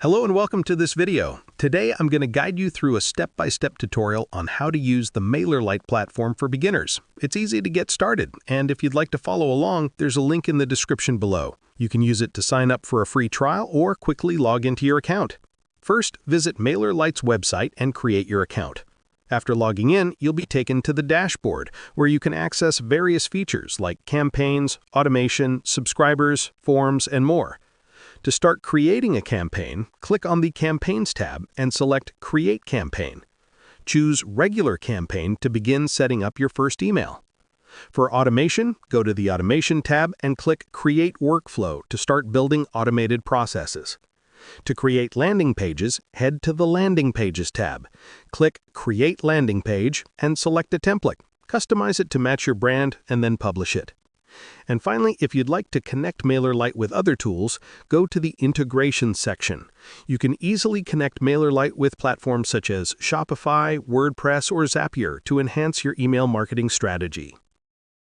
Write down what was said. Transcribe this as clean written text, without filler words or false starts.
Hello and welcome to this video. Today I'm going to guide you through a step-by-step tutorial on how to use the MailerLite platform for beginners. It's easy to get started, and if you'd like to follow along, there's a link in the description below. You can use it to sign up for a free trial or quickly log into your account. First, visit MailerLite's website and create your account. After logging in, you'll be taken to the dashboard, where you can access various features like campaigns, automation, subscribers, forms, and more. To start creating a campaign, click on the Campaigns tab and select Create Campaign. Choose Regular Campaign to begin setting up your first email. For automation, go to the Automation tab and click Create Workflow to start building automated processes. To create landing pages, head to the Landing Pages tab. Click Create Landing Page and select a template. Customize it to match your brand and then publish it. And finally, if you'd like to connect MailerLite with other tools, go to the Integration section. You can easily connect MailerLite with platforms such as Shopify, WordPress, or Zapier to enhance your email marketing strategy.